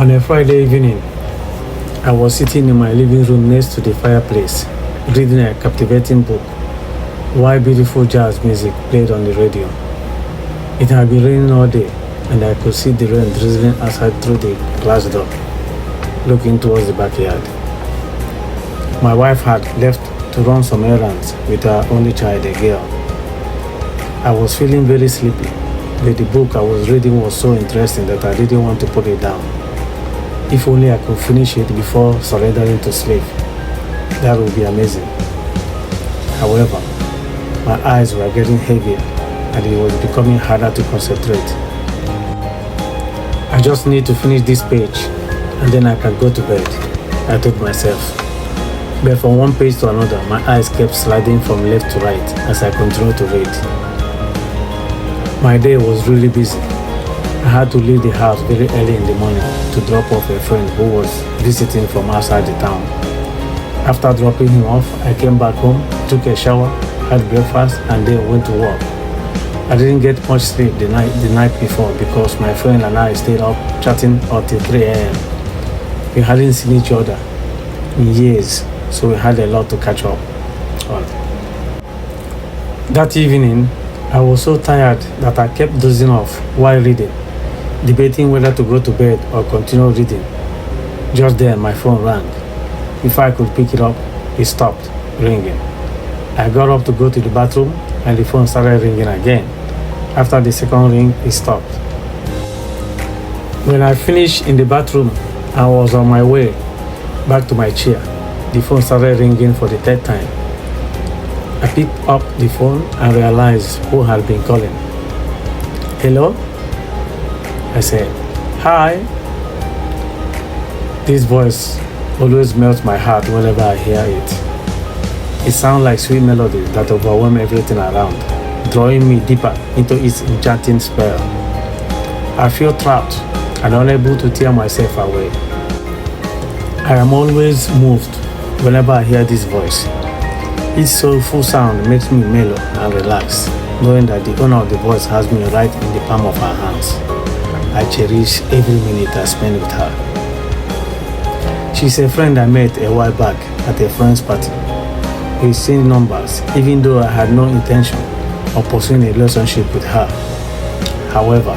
On a Friday evening, I was sitting in my living room next to the fireplace, reading a captivating book, while beautiful jazz music played on the radio. It had been raining all day, and I could see the rain drizzling outside through the glass door, looking towards the backyard. My wife had left to run some errands with her only child, a girl. I was feeling very sleepy, but the book I was reading was so interesting that I didn't want to put it down. If only I could finish it before surrendering to sleep. That would be amazing. However, my eyes were getting heavier and it was becoming harder to concentrate. I just need to finish this page and then I can go to bed, I told myself. But from one page to another, my eyes kept sliding from left to right as I continued to read. My day was really busy. I had to leave the house very early in the morning to drop off a friend who was visiting from outside the town. After dropping him off, I came back home, took a shower, had breakfast, and then went to work. I didn't get much sleep the night before because my friend and I stayed up chatting until 3 a.m. We hadn't seen each other in years, so we had a lot to catch up on. That evening, I was so tired that I kept dozing off while reading, debating whether to go to bed or continue reading. Just then, my phone rang. Before I could pick it up, it stopped ringing. I got up to go to the bathroom and the phone started ringing again. After the second ring, it stopped. When I finished in the bathroom, I was on my way back to my chair. The phone started ringing for the third time. I picked up the phone and realized who had been calling. Hello? I said, hi. This voice always melts my heart whenever I hear it. It sounds like sweet melodies that overwhelm everything around, drawing me deeper into its enchanting spell. I feel trapped and unable to tear myself away. I am always moved whenever I hear this voice. Its soulful sound makes me mellow and relax, knowing that the owner of the voice has me right in the palm of her hands. I cherish every minute I spend with her. She's a friend I met a while back at a friend's party. We exchanged numbers, even though I had no intention of pursuing a relationship with her. However,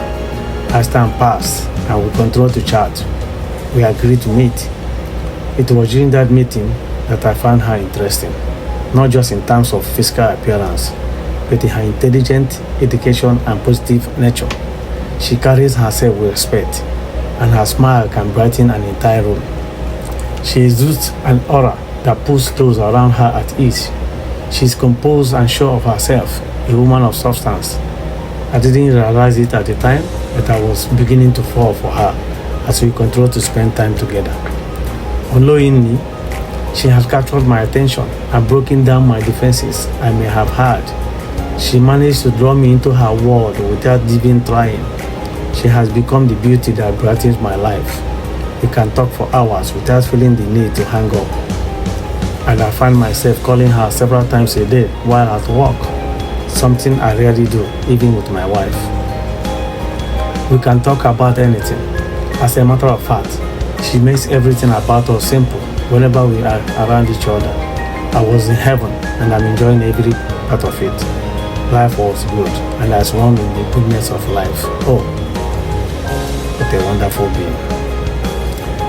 as time passed and we continued to chat, we agreed to meet. It was during that meeting that I found her interesting, not just in terms of physical appearance, but in her intelligent, education, and positive nature. She carries herself with respect, and her smile can brighten an entire room. She exudes an aura that puts those around her at ease. She is composed and sure of herself, a woman of substance. I didn't realize it at the time, but I was beginning to fall for her as we continued to spend time together. Unknowingly, she has captured my attention and broken down my defenses I may have had. She managed to draw me into her world without even trying. She has become the beauty that brightens my life. We can talk for hours without feeling the need to hang up. And I find myself calling her several times a day while at work, something I rarely do, even with my wife. We can talk about anything. As a matter of fact, she makes everything about us simple whenever we are around each other. I was in heaven and I'm enjoying every part of it. Life was good and I swam in the goodness of life. Oh, what a wonderful being.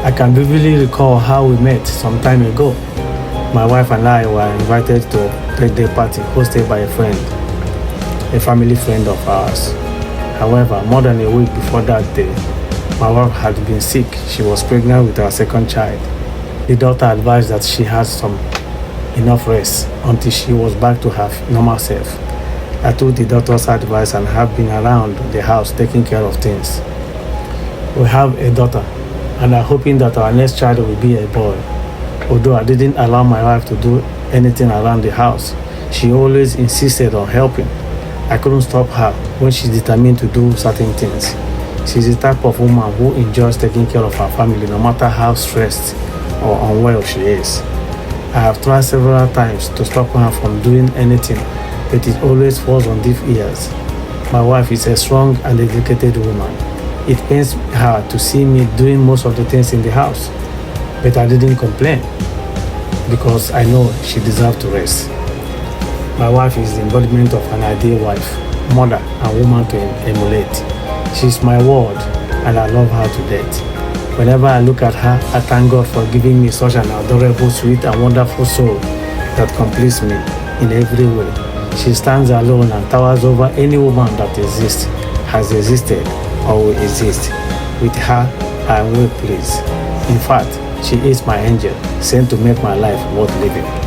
I can vividly recall how we met some time ago. My wife and I were invited to a birthday party hosted by a friend, a family friend of ours. However, more than a week before that day, my wife had been sick. She was pregnant with her second child. The doctor advised that she had enough rest until she was back to her normal self. I took the doctor's advice and have been around the house taking care of things. We have a daughter and are hoping that our next child will be a boy. Although I didn't allow my wife to do anything around the house, she always insisted on helping. I couldn't stop her when she's determined to do certain things. She's the type of woman who enjoys taking care of her family no matter how stressed or unwell she is. I have tried several times to stop her from doing anything, but it always falls on deaf ears. My wife is a strong and dedicated woman. It pains her to see me doing most of the things in the house, but I didn't complain because I know she deserves to rest. My wife is the embodiment of an ideal wife, mother, and woman to emulate. She's my world, and I love her to death. Whenever I look at her, I thank God for giving me such an adorable, sweet, and wonderful soul that completes me in every way. She stands alone and towers over any woman that exists, has existed, or will exist. With her, I am well pleased. In fact, she is my angel, sent to make my life worth living.